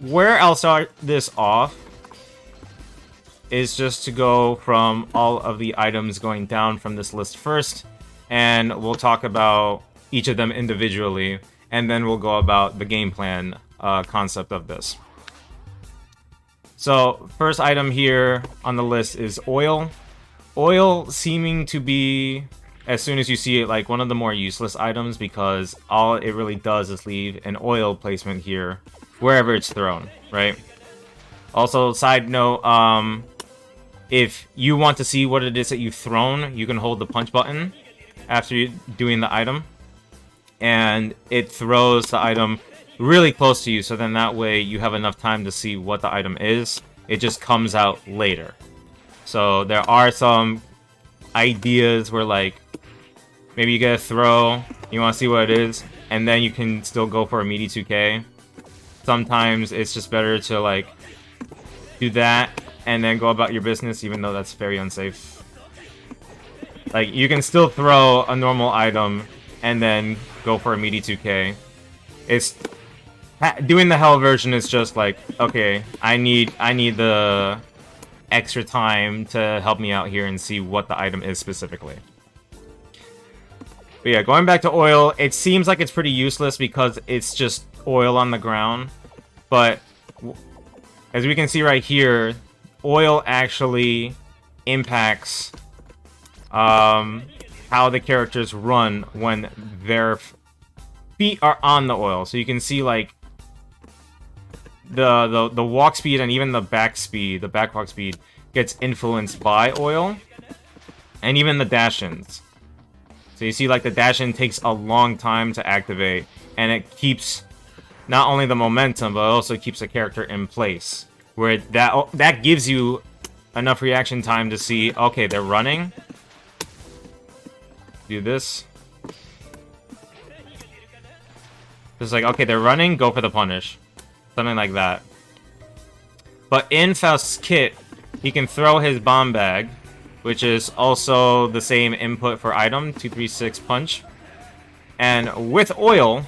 where I'll start this off is just to go from all of the items going down from this list first, and we'll talk about each of them individually, and then we'll go about the game plan concept of this. So, first item here on the list is oil. Oil seeming to be, as soon as you see it, like one of the more useless items, because all it really does is leave an oil placement here wherever it's thrown, right? Also, side note, if you want to see what it is that you've thrown, you can hold the punch button after you're doing the item, and it throws the item really close to you, so then that way you have enough time to see what the item is. It just comes out later. So there are some ideas where, like, maybe you get a throw, you want to see what it is, and then you can still go for a meaty 2K. Sometimes it's just better to, like, do that and then go about your business, even though that's very unsafe. Like, you can still throw a normal item and then go for a meaty 2K. It's doing the hell version is just like, okay, I need the extra time to help me out here and see what the item is specifically. But yeah, going back to oil, it seems like it's pretty useless because it's just oil on the ground. But as we can see right here, oil actually impacts how the characters run when their feet are on the oil. So you can see, like, the walk speed and even the back walk speed gets influenced by oil, and even the dash-ins. So you see, like, the dash-in takes a long time to activate, and it keeps not only the momentum, but it also keeps the character in place, where that gives you enough reaction time to see, okay, they're running. Do this. Just like, okay, they're running, go for the punish. Something like that. But in Faust's kit, he can throw his bomb bag, which is also the same input for item, 236 punch. And with oil,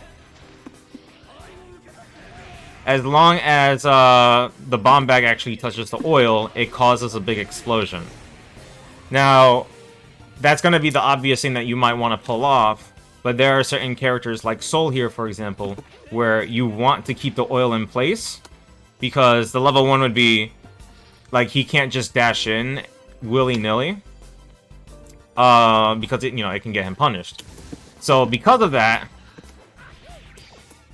as long as the bomb bag actually touches the oil, it causes a big explosion. Now, that's going to be the obvious thing that you might want to pull off, but there are certain characters like Soul here, for example, where you want to keep the oil in place, because the level 1 would be, like, he can't just dash in willy-nilly, because it can get him punished. So because of that,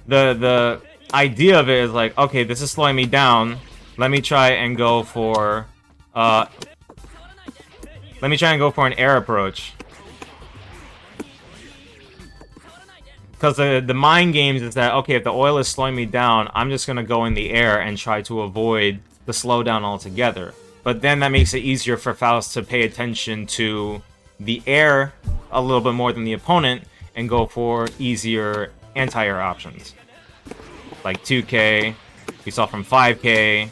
the idea of it is like, okay, this is slowing me down. Let me try and go for an air approach. Because the mind games is that, okay, if the oil is slowing me down, I'm just going to go in the air and try to avoid the slowdown altogether. But then that makes it easier for Faust to pay attention to the air a little bit more than the opponent and go for easier anti-air options. Like 2K, we saw from 5K.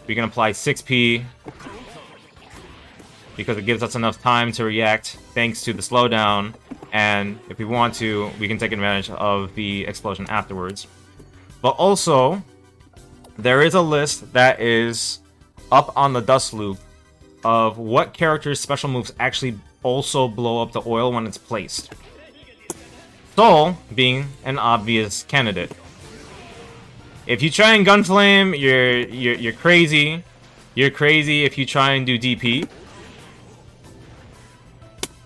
We can apply 6P because it gives us enough time to react thanks to the slowdown. And if we want to, we can take advantage of the explosion afterwards. But also, there is a list that is up on the dust loop of what characters' special moves actually also blow up the oil when it's placed. Soul being an obvious candidate. If you try and gunflame, you're crazy. You're crazy if you try and do DP.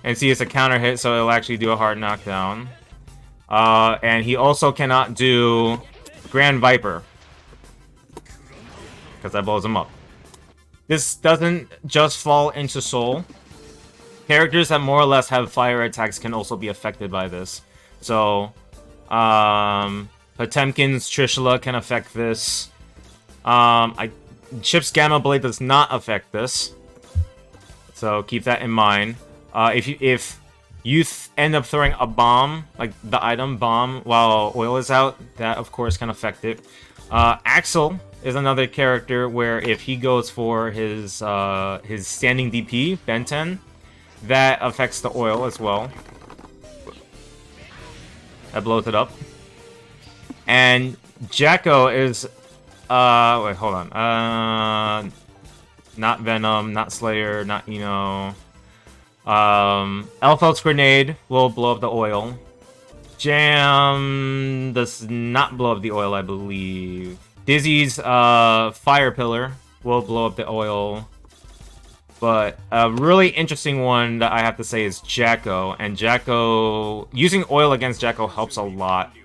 And see, it's a counter hit, so it'll actually do a hard knockdown. And he also cannot do Grand Viper, because that blows him up. This doesn't just fall into Soul. Characters that more or less have fire attacks can also be affected by this. So, Potemkin's Trishula can affect this. Chip's Gamma Blade does not affect this. So keep that in mind. If you end up throwing a bomb, like the item bomb, while oil is out, that of course can affect it. Axel is another character where if he goes for his standing DP, Benten, that affects the oil as well. That blows it up. And Jacko is wait, hold on. Not Venom, not Slayer, not Eno. Elfhelt's grenade will blow up the oil. Jam does not blow up the oil, I believe. Dizzy's fire pillar will blow up the oil. But a really interesting one that I have to say is Jacko. And Jacko, using oil against Jacko helps a lot.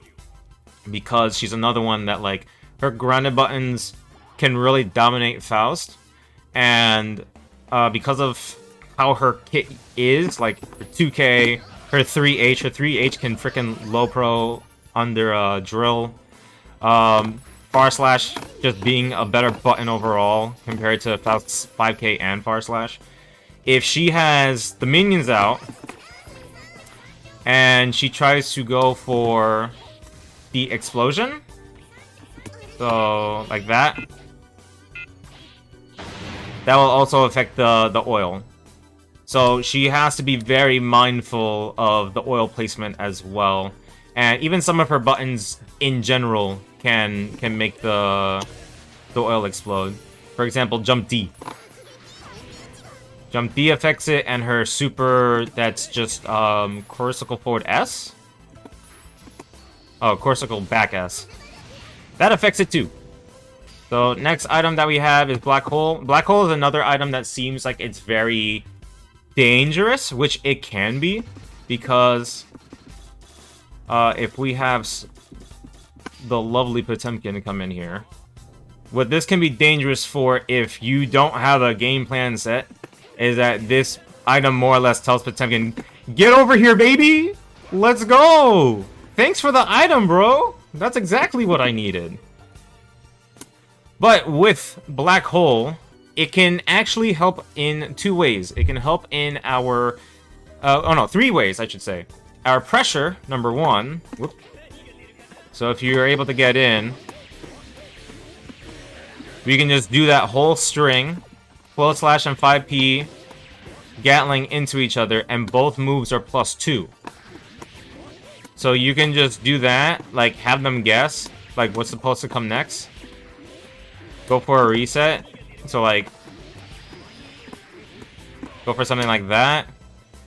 Because she's another one that, like, her grounded buttons can really dominate Faust. And because of how her kit is, like, her 2K, her 3H. Her 3H can freaking low pro under drill. Far Slash just being a better button overall compared to Faust's 5K and Far Slash. If she has the minions out and she tries to go for the explosion, so like that, that will also affect the oil. So she has to be very mindful of the oil placement as well. And even some of her buttons in general can make the oil explode. For example, Jump D. Jump D affects it, and her super that's just Corsical forward S? Oh, Corsical back S. That affects it too. So next item that we have is Black Hole. Black Hole is another item that seems like it's very dangerous, which it can be, because if we have the lovely Potemkin come in here, what this can be dangerous for if you don't have a game plan set is that this item more or less tells Potemkin, get over here, baby! Let's go! Thanks for the item, bro! That's exactly what I needed. But with Black Hole, it can actually help in two ways. It can help in our... three ways, I should say. Our pressure, number one. Whoop. So if you're able to get in, we can just do that whole string. Float Slash and 5P Gatling into each other, and both moves are +2. So you can just do that, like have them guess, like what's supposed to come next. Go for a reset. So like, go for something like that.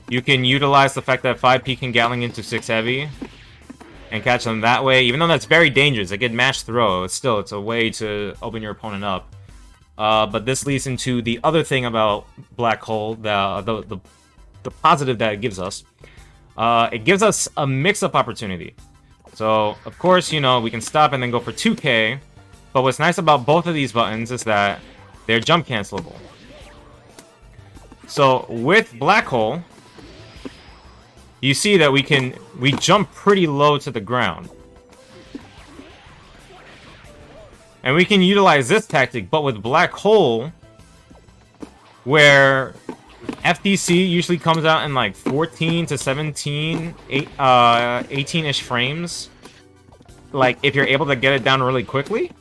You can utilize the fact that 5P can Gatling into 6 heavy and catch them that way. Even though that's very dangerous, it can mash throw. It's a way to open your opponent up. But this leads into the other thing about Black Hole, the positive that it gives us. It gives us a mix-up opportunity. So, of course, you know, we can stop and then go for 2K. But what's nice about both of these buttons is that they're jump cancelable. So, with Black Hole, you see that we jump pretty low to the ground. And we can utilize this tactic, but with Black Hole, where FDC usually comes out in like 14 to 17, 18-ish frames. Like, if you're able to get it down really quickly.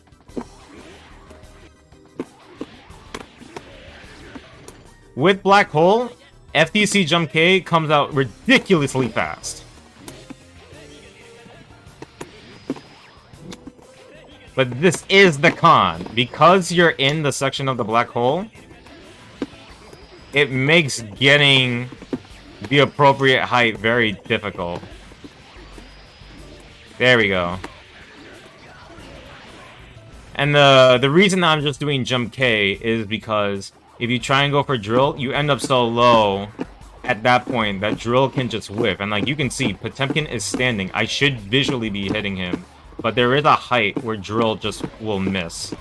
With Black Hole, FDC Jump K comes out ridiculously fast. But this is the con. Because you're in the section of the Black Hole, it makes getting the appropriate height very difficult. There we go. And the reason I'm just doing Jump K is because if you try and go for drill, you end up so low at that point that drill can just whiff. And like you can see, Potemkin is standing. I should visually be hitting him. But there is a height where drill just will miss.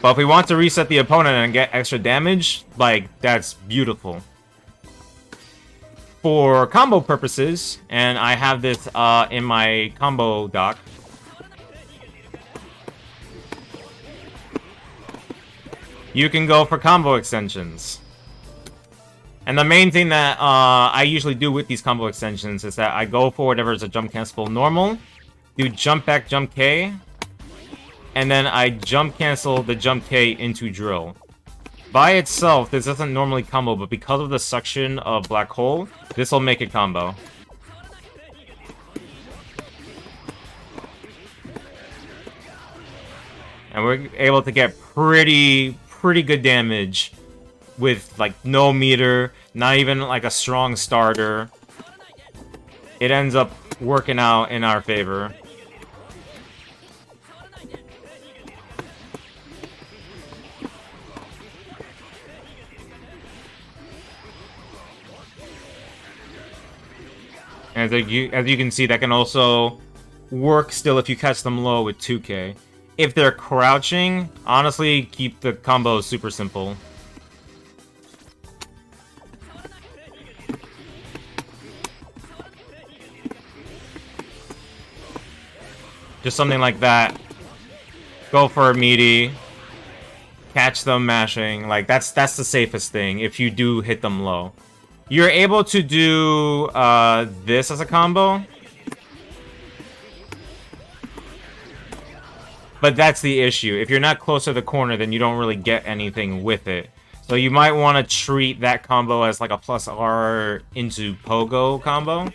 But if we want to reset the opponent and get extra damage, like, that's beautiful. For combo purposes, and I have this in my combo doc, you can go for combo extensions. And the main thing that I usually do with these combo extensions is that I go for whatever is a jump cancelable normal, do jump back jump K, and then I jump cancel the jump K into drill. By itself, this doesn't normally combo, but because of the suction of Black Hole, this will make it combo. And we're able to get pretty good damage with, like, no meter, not even, like, a strong starter. It ends up working out in our favor. As you can see, that can also work still if you catch them low with 2K. If they're crouching, honestly, keep the combos super simple. Just something like that. Go for a meaty. Catch them mashing. Like, that's the safest thing if you do hit them low. You're able to do this as a combo. But that's the issue. If you're not close to the corner, then you don't really get anything with it. So you might want to treat that combo as like a plus R into Pogo combo.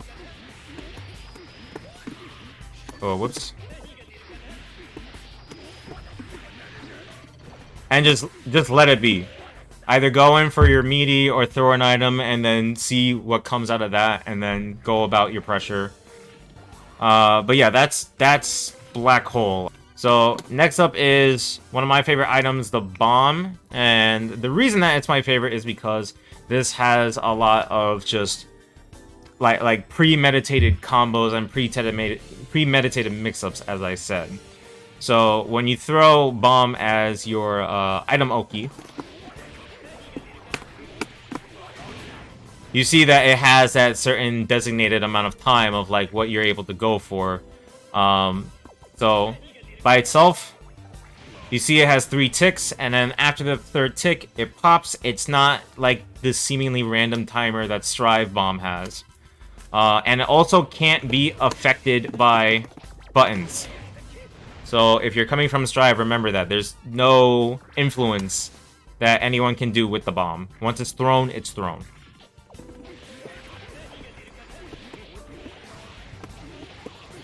Oh, whoops. And just let it be. Either go in for your meaty or throw an item and then see what comes out of that and then go about your pressure. But yeah, that's Black Hole. So next up is one of my favorite items, the bomb. And the reason that it's my favorite is because this has a lot of just like premeditated combos and premeditated mix-ups, as I said. So when you throw bomb as your item Oki, you see that it has that certain designated amount of time of like what you're able to go for. So by itself, you see it has 3 ticks, and then after the 3rd tick, it pops. It's not like this seemingly random timer that Strive Bomb has. And it also can't be affected by buttons. So if you're coming from Strive, remember that. There's no influence that anyone can do with the bomb. Once it's thrown, it's thrown.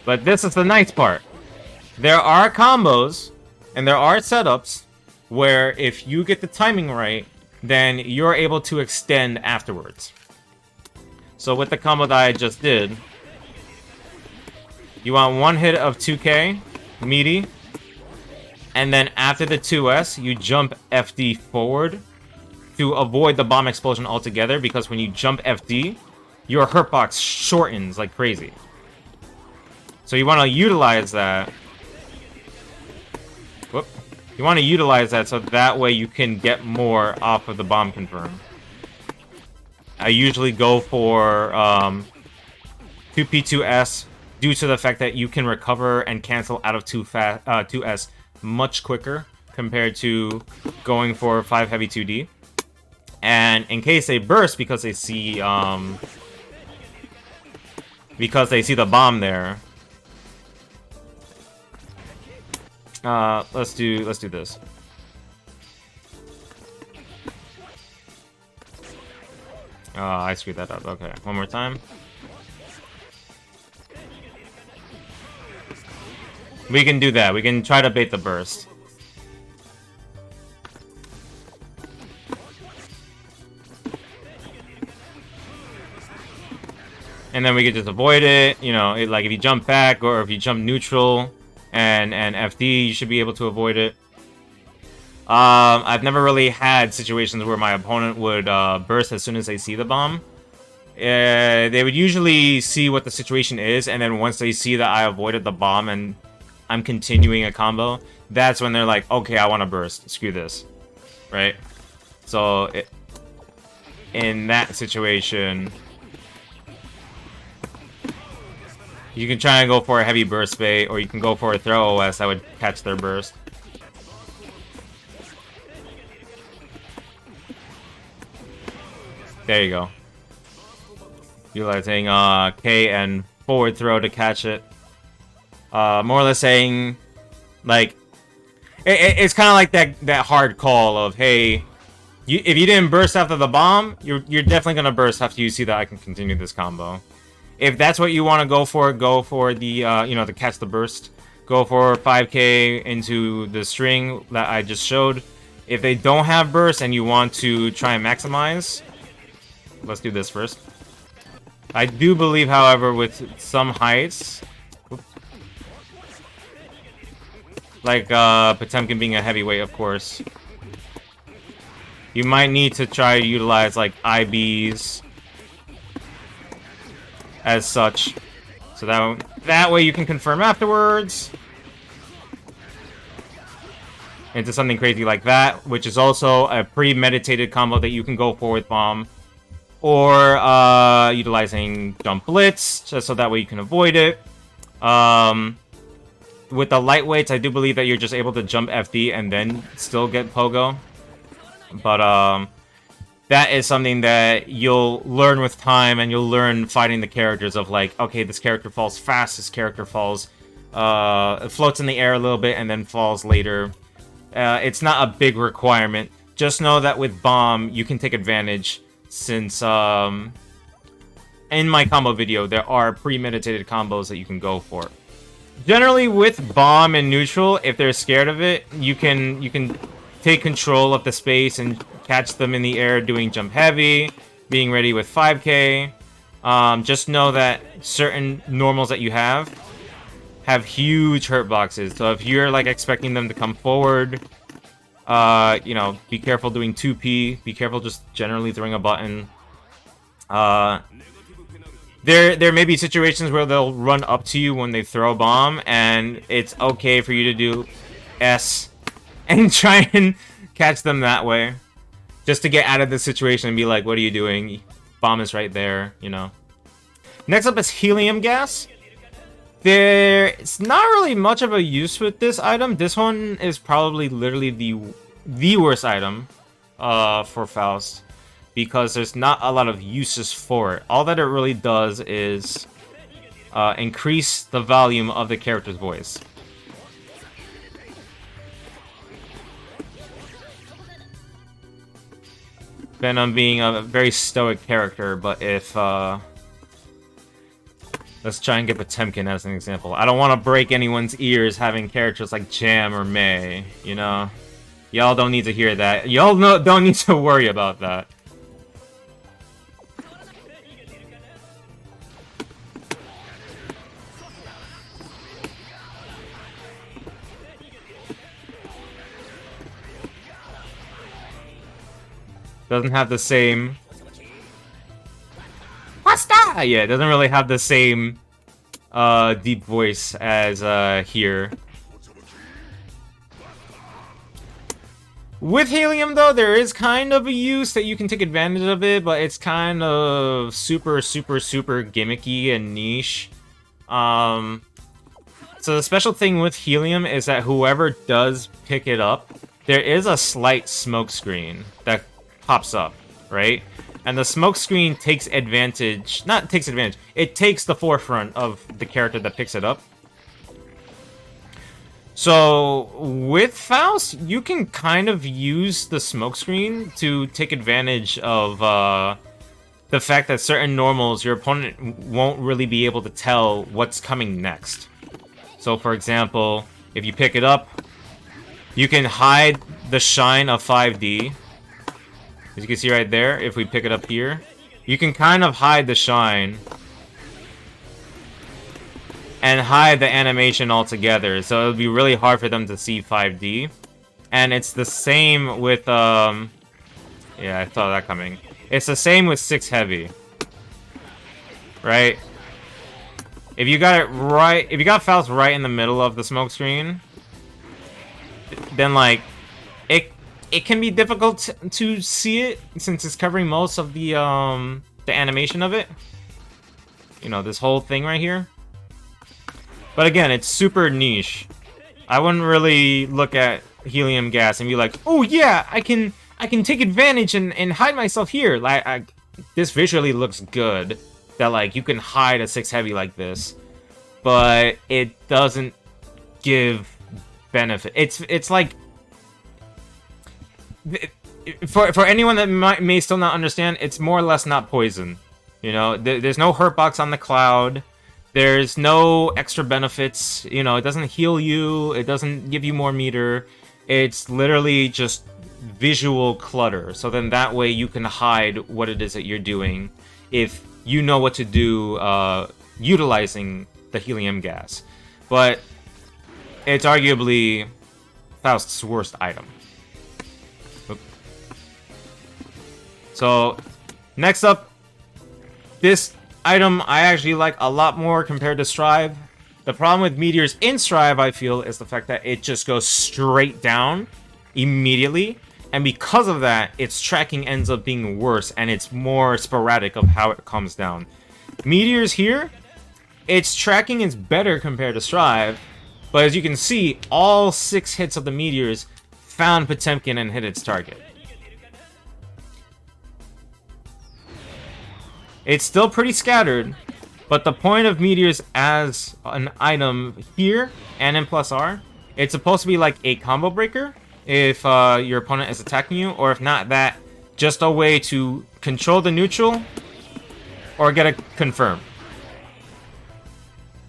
But this is the nice part. There are combos, and there are setups, where if you get the timing right, then you're able to extend afterwards. So with the combo that I just did, you want 1 hit of 2K, meaty, and then after the 2S, you jump FD forward to avoid the bomb explosion altogether, because when you jump FD, your hurt box shortens like crazy. So you want to utilize that. Whoop. You want to utilize that so that way you can get more off of the bomb confirm. I usually go for 2P2S due to the fact that you can recover and cancel out of 2S much quicker compared to going for 5 heavy 2D. And in case they burst because they see the bomb there. Let's do this. I screwed that up. Okay, one more time. We can do that. We can try to bait the burst. And then we can just avoid it. You know, like if you jump back or if you jump neutral and FD, you should be able to avoid it. I've never really had situations where my opponent would burst as soon as they see the bomb. They would usually see what the situation is, and then once they see that I avoided the bomb and I'm continuing a combo, that's when they're like, okay, I want to burst. Screw this. Right? So, in that situation, you can try and go for a heavy burst bait, or you can go for a throw OS that would catch their burst. There you go. Utilizing K and forward throw to catch it. More or less saying, like, it's kind of like that hard call of, hey, If you didn't burst after the bomb, you're definitely gonna burst after you see that I can continue this combo. If that's what you want to go for the you know, to catch the burst. Go for 5k into the string that I just showed. If they don't have burst and you want to try and maximize, let's do this first. I do believe, however, with some heights, like Potemkin being a heavyweight, of course, you might need to try to utilize like IBs as such, so that way you can confirm afterwards into something crazy like that, which is also a premeditated combo that you can go for with bomb, or utilizing jump blitz, just so that way you can avoid it. With the lightweights, I do believe that you're just able to jump FD and then still get pogo, but that is something that you'll learn with time, and you'll learn fighting the characters of like, okay, this character falls fast, this character falls, floats in the air a little bit and then falls later. It's not a big requirement. Just know that with bomb, you can take advantage, since in my combo video, there are premeditated combos that you can go for. Generally, with bomb and neutral, if they're scared of it, you can take control of the space and catch them in the air doing jump heavy, being ready with 5k. Just know that certain normals that you have huge hurt boxes. So if you're like expecting them to come forward, you know, be careful doing 2p, be careful just generally throwing a button. There may be situations where they'll run up to you when they throw a bomb, and it's okay for you to do S and try and catch them that way, just to get out of the situation and be like, what are you doing? Bomb is right there, you know. Next up is Helium Gas. There's not really much of a use with this item. This one is probably literally the worst item for Faust, because there's not a lot of uses for it. All that it really does is increase the volume of the character's voice. Venom being a very stoic character, but if let's try and get Potemkin as an example. I don't want to break anyone's ears having characters like Jam or May, you know? Y'all don't need to hear that. Y'all don't need to worry about that. Doesn't have the same... Pasta! Yeah, it doesn't really have the same deep voice as here. With Helium, though, there is kind of a use that you can take advantage of it, but it's kind of super gimmicky and niche. So the special thing with Helium is that whoever does pick it up, there is a slight smoke screen that pops up, right? And the smoke screen takes advantage, not takes advantage, it takes the forefront of the character that picks it up. So with Faust, you can kind of use the smoke screen to take advantage of the fact that certain normals, your opponent won't really be able to tell what's coming next. So for example, if you pick it up, you can hide the shine of 5D. As you can see right there, if we pick it up here, you can kind of hide the shine and hide the animation altogether, so it'll be really hard for them to see 5D. And it's the same with, yeah, I saw that coming. It's the same with 6 Heavy. Right? If you got it right, if you got Faust right in the middle of the smoke screen, then, like, it can be difficult to see it, since it's covering most of the animation of it. You know, this whole thing right here. But again, it's super niche. I wouldn't really look at Helium Gas and be like, oh yeah, I can take advantage and hide myself here. Like, this visually looks good, that like you can hide a 6 Heavy like this, but it doesn't give benefit. It's like for anyone that may still not understand, it's more or less not poison. You know, there's no hurt box on the cloud. There's no extra benefits. You know, it doesn't heal you. It doesn't give you more meter. It's literally just visual clutter. So then that way you can hide what it is that you're doing if you know what to do utilizing the helium gas. But it's arguably Faust's worst item. Oop. So, next up, this item I actually like a lot more compared to Strive. The problem with Meteors in Strive, I feel, is the fact that it just goes straight down immediately. And because of that, its tracking ends up being worse, and it's more sporadic of how it comes down. Meteors here, its tracking is better compared to Strive, but as you can see, all 6 hits of the Meteors found Potemkin and hit its target. It's still pretty scattered, but the point of Meteors as an item here and in Plus R, it's supposed to be like a combo breaker if your opponent is attacking you, or if not that, just a way to control the neutral or get a confirm.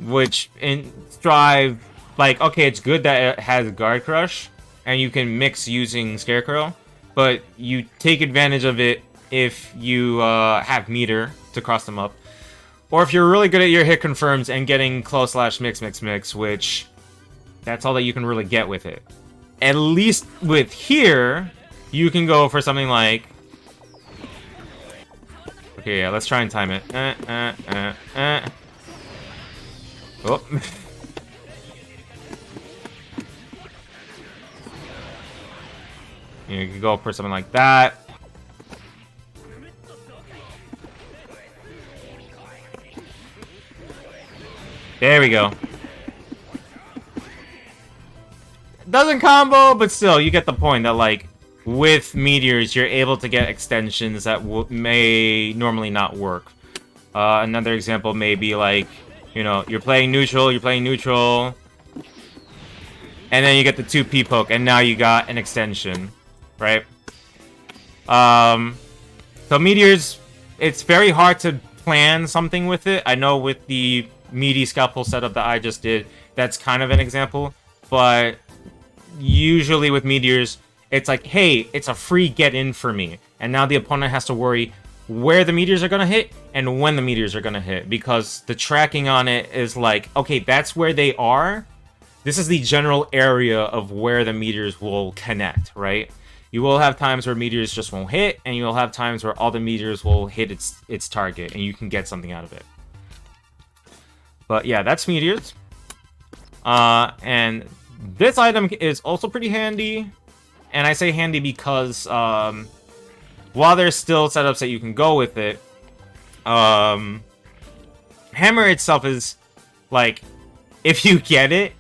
Which in Strive, like, okay, it's good that it has Guard Crush and you can mix using Scarecrow, but you take advantage of it if you have meter to cross them up, or if you're really good at your hit confirms and getting close slash mix, which that's all that you can really get with it. At least with here, you can go for something like... Okay, yeah, let's try and time it. Oh. You can go for something like that. There we go. Doesn't combo, but still, you get the point that, like, with Meteors, you're able to get extensions that may normally not work. Another example may be, like, you know, you're playing neutral, and then you get the 2P poke, and now you got an extension, right? So Meteors, it's very hard to plan something with it. I know with the meaty scalpel setup that I just did, that's kind of an example, but usually with Meteors, it's like, hey, it's a free get in for me, and now the opponent has to worry where the Meteors are gonna hit and when the Meteors are gonna hit, because the tracking on it is like, okay, that's where they are. This is the general area of where the Meteors will connect, right? You will have times where Meteors just won't hit, and you'll have times where all the Meteors will hit its target, and you can get something out of it. But yeah, that's Meteors. And this item is also pretty handy, and I say handy because while there's still setups that you can go with it, Hammer itself is like, if you get it,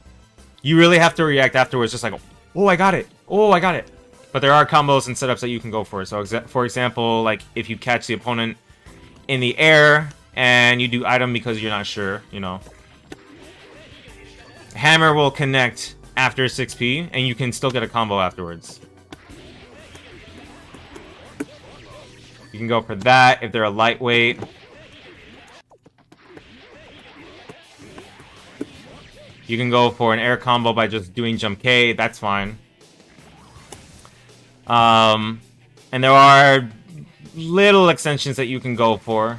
you really have to react afterwards, just like, oh, I got it, oh, I got it. But there are combos and setups that you can go for. So for example, like if you catch the opponent in the air and you do item because you're not sure, you know, Hammer will connect after 6P, and you can still get a combo afterwards. You can go for that if they're a lightweight. You can go for an air combo by just doing jump K, that's fine. And there are little extensions that you can go for.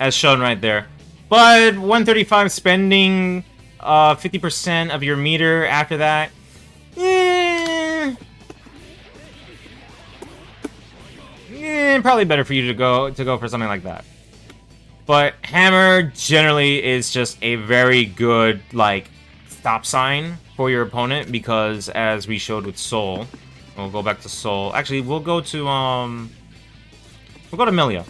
As shown right there. But 135 spending 50% of your meter after that. Probably better for you to go for something like that. But Hammer generally is just a very good, like, stop sign for your opponent, because as we showed with Soul, we'll go back to Soul. Actually, we'll go to Milia.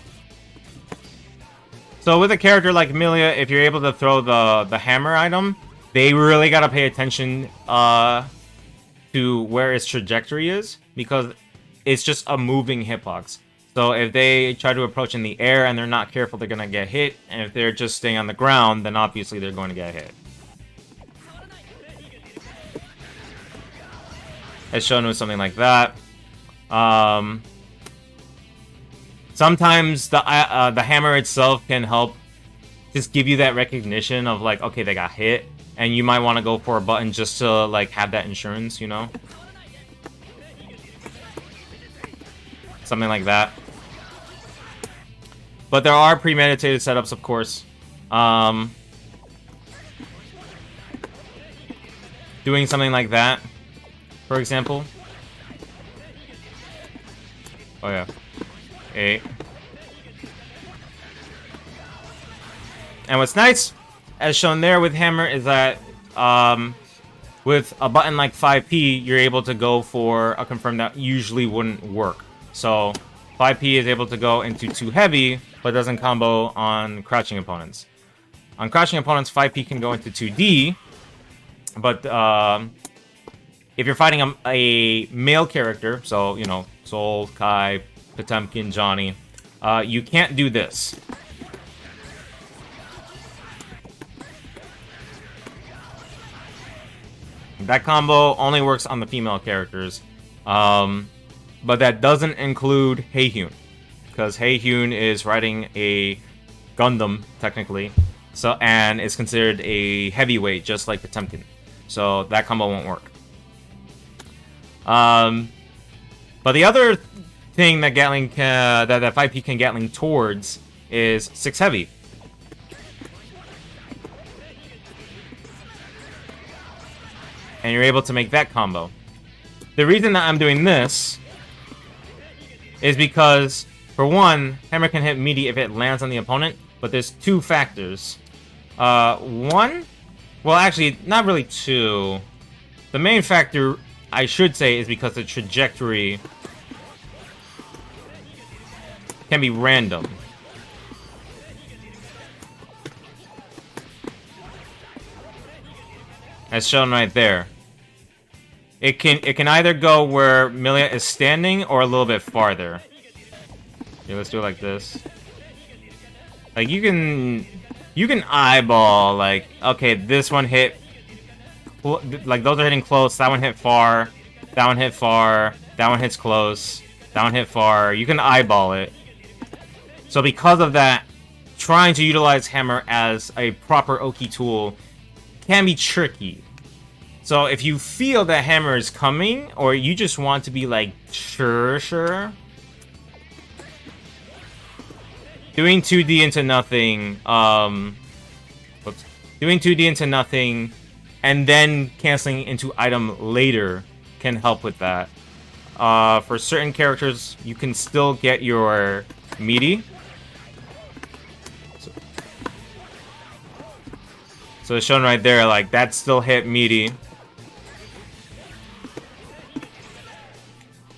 So with a character like Milia, if you're able to throw the hammer item, they really gotta pay attention to where its trajectory is, because it's just a moving hitbox. So if they try to approach in the air and they're not careful, they're gonna get hit. And if they're just staying on the ground, then obviously they're going to get hit. as shown with something like that. Sometimes the hammer itself can help just give you that recognition of like, okay, they got hit, and you might want to go for a button just to like have that insurance, you know? Something like that. But there are premeditated setups, of course. Doing something like that, for example. Oh yeah. 8. And what's nice, as shown there with hammer, is that with a button like 5P, you're able to go for a confirm that usually wouldn't work. So 5P is able to go into 2 heavy, but doesn't combo on crouching opponents. On crouching opponents, 5P can go into 2D, but if you're fighting a male character, so, you know, Sol, Kai, Potemkin, Johnny, you can't do this. That combo only works on the female characters, but that doesn't include Helium, because Helium is riding a Gundam, technically, so, and is considered a heavyweight, just like Potemkin. So that combo won't work. But the other thing that Gatling that 5P can Gatling towards is 6 heavy. And you're able to make that combo. The reason that I'm doing this is because, for one, hammer can hit meaty if it lands on the opponent, but there's 2 factors. One? Well, actually, not really 2. The main factor, I should say, is because the trajectory can be random. As shown right there. It can either go where Milia is standing or a little bit farther. Okay, let's do it like this. Like you can eyeball like, okay, this one hit, like those are hitting close, that one hit far, that one hit far, that one hits close, that one hit far. You can eyeball it. So because of that, trying to utilize hammer as a proper Oki tool can be tricky. So if you feel that hammer is coming, or you just want to be like, sure, doing 2D into nothing, doing 2D into nothing, and then canceling into item later can help with that. For certain characters, you can still get your meaty. So it's shown right there, like, that still hit meaty.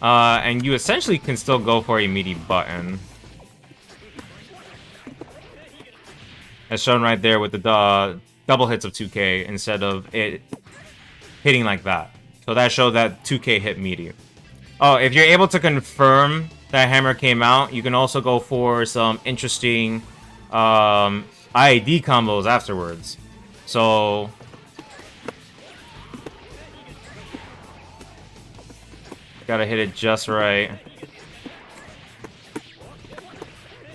And you essentially can still go for a meaty button. As shown right there with the double hits of 2K instead of it hitting like that. So that showed that 2K hit meaty. Oh, if you're able to confirm that hammer came out, you can also go for some interesting IAD combos afterwards. So gotta hit it just right.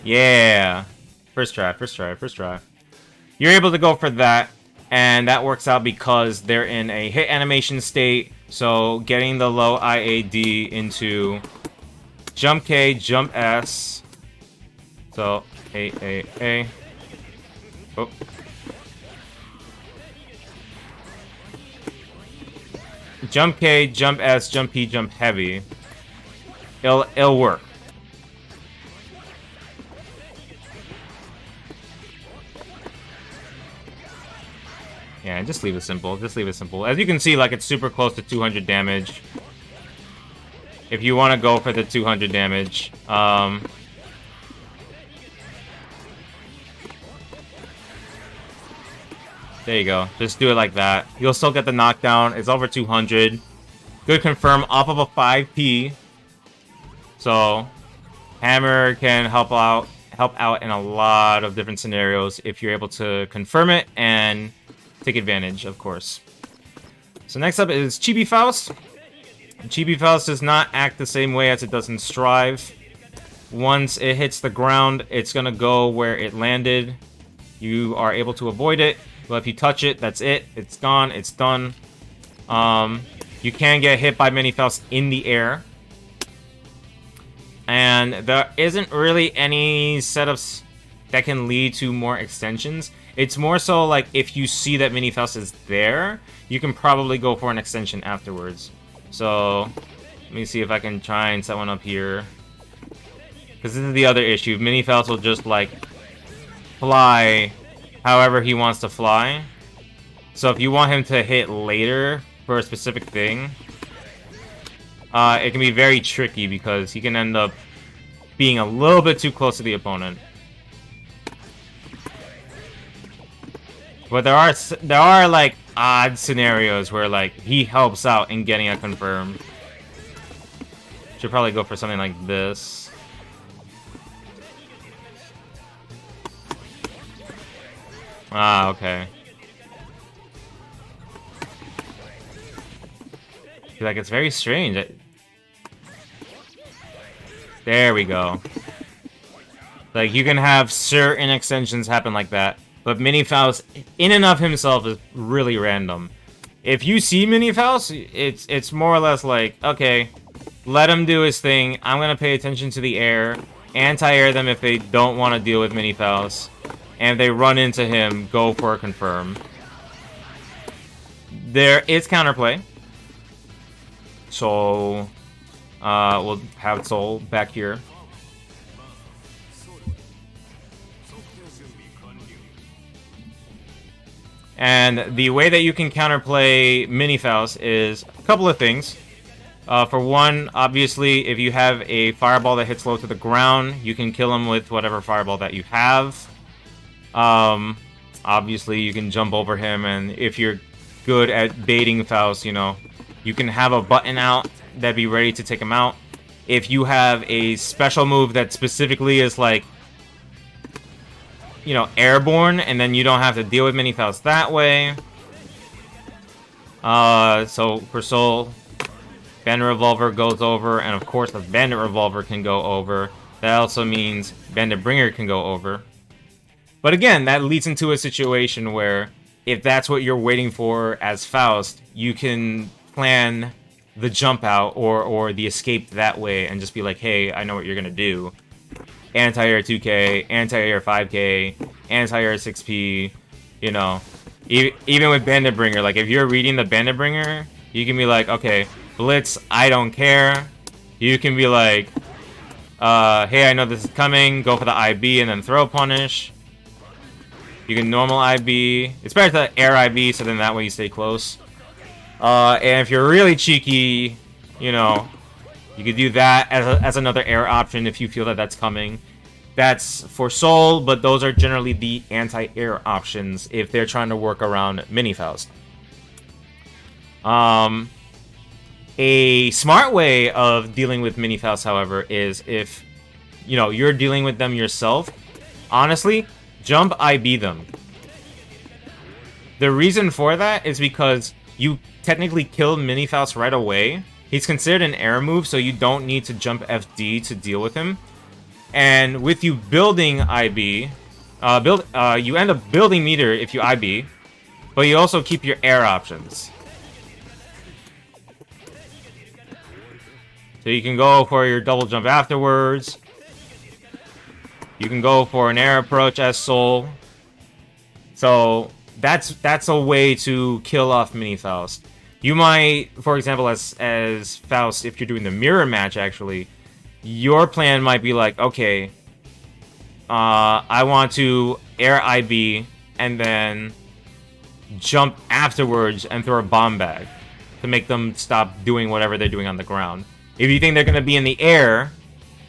Yeah. First try. You're able to go for that, and that works out because they're in a hit animation state, so getting the low IAD into jump K, jump S. So, A. Oh. Jump K, jump S, jump P, jump heavy. It'll work. Yeah, just leave it simple. As you can see, like, it's super close to 200 damage. If you want to go for the 200 damage. There you go. Just do it like that. You'll still get the knockdown. It's over 200. Good confirm off of a 5P. So, hammer can help out in a lot of different scenarios if you're able to confirm it and take advantage, of course. So next up is Chibi Faust. Chibi Faust does not act the same way as it does in Strive. Once it hits the ground, it's gonna go where it landed. You are able to avoid it, but if you touch it, that's it. It's gone, it's done. You can get hit by Mini Faust in the air. And there isn't really any setups that can lead to more extensions. It's more so like if you see that Mini Faust is there, you can probably go for an extension afterwards. So, let me see if I can try and set one up here. Because this is the other issue. Mini Faust will just, like, fly however he wants to fly. So if you want him to hit later for a specific thing, it can be very tricky because he can end up being a little bit too close to the opponent. But there are like odd scenarios where like he helps out in getting a confirm. Should probably go for something like this. Ah, okay. Like it's very strange. There we go. Like you can have certain extensions happen like that. But Mini Faust, in and of himself, is really random. If you see Mini Faust, it's more or less like, okay, let him do his thing. I'm gonna pay attention to the air, anti-air them if they don't want to deal with Mini Faust, and if they run into him, go for a confirm. There is counterplay, so we'll have Soul back here. And the way that you can counterplay Mini Faust is a couple of things. For one, obviously, if you have a fireball that hits low to the ground, you can kill him with whatever fireball that you have. Obviously, you can jump over him, and if you're good at baiting Faust, you know, you can have a button out that'd be ready to take him out. If you have a special move that specifically is like, you know, airborne, and then you don't have to deal with Mini Faust that way. So for Soul, Bandit Revolver goes over, and of course the Bandit Revolver can go over. That also means Bandit Bringer can go over. But again, that leads into a situation where if that's what you're waiting for as Faust, you can plan the jump out or the escape that way and just be like, hey, I know what you're gonna do. Anti-air 2k, anti-air 5k, anti-air 6p, you know. Even with Bandit Bringer, like if you're reading the Bandit Bringer, you can be like, okay, Blitz, I don't care. You can be like, hey, I know this is coming, go for the IB and then throw punish. You can normal IB. It's better to air IB, so then that way you stay close. And if you're really cheeky, you know, you could do that as another air option if you feel that that's coming. That's for Soul, but those are generally the anti-air options if they're trying to work around Mini Faust. A smart way of dealing with Mini Faust, however, is if, you know, you're dealing with them yourself, honestly, jump IB them. The reason for that is because you technically killed Mini Faust right away. He's considered an air move, so you don't need to jump FD to deal with him. And with you building IB, you end up building meter if you IB, but you also keep your air options. So you can go for your double jump afterwards. You can go for an air approach as Soul. So that's a way to kill off Mini Faust. You might, for example, as Faust, if you're doing the mirror match, actually, your plan might be like, okay, I want to air IB and then jump afterwards and throw a bomb bag to make them stop doing whatever they're doing on the ground. If you think they're going to be in the air,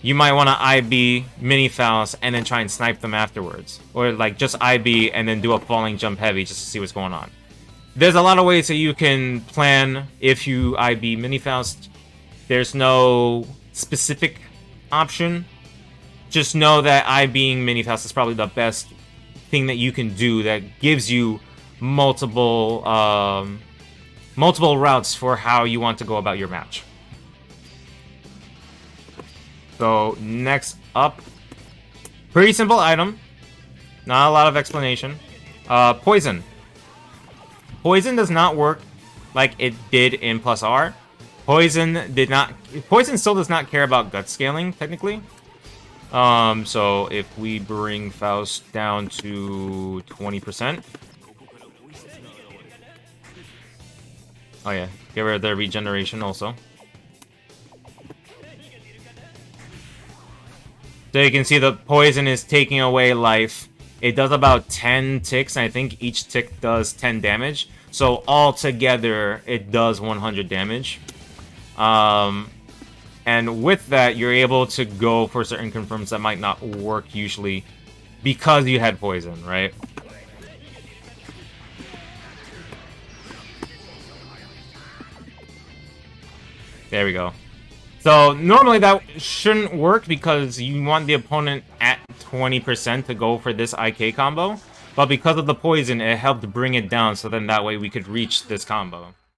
you might want to IB Mini Faust and then try and snipe them afterwards. Or like just IB and then do a falling jump heavy just to see what's going on. There's a lot of ways that you can plan if you IB Mini Faust. There's no specific option. Just know that IBing Mini Faust is probably the best thing that you can do that gives you multiple routes for how you want to go about your match. So next up, pretty simple item. Not a lot of explanation. Poison. Poison does not work like it did in Plus R. Poison still does not care about gut scaling, technically. So if we bring Faust down to 20%. Oh yeah, get rid of the regeneration also. So you can see the poison is taking away life. It does about 10 ticks, and I think each tick does 10 damage. So altogether, it does 100 damage. And with that, you're able to go for certain confirms that might not work usually because you had poison, right? There we go. So normally that shouldn't work because you want the opponent at 20% to go for this IK combo. But because of the poison, it helped bring it down, so then that way we could reach this combo.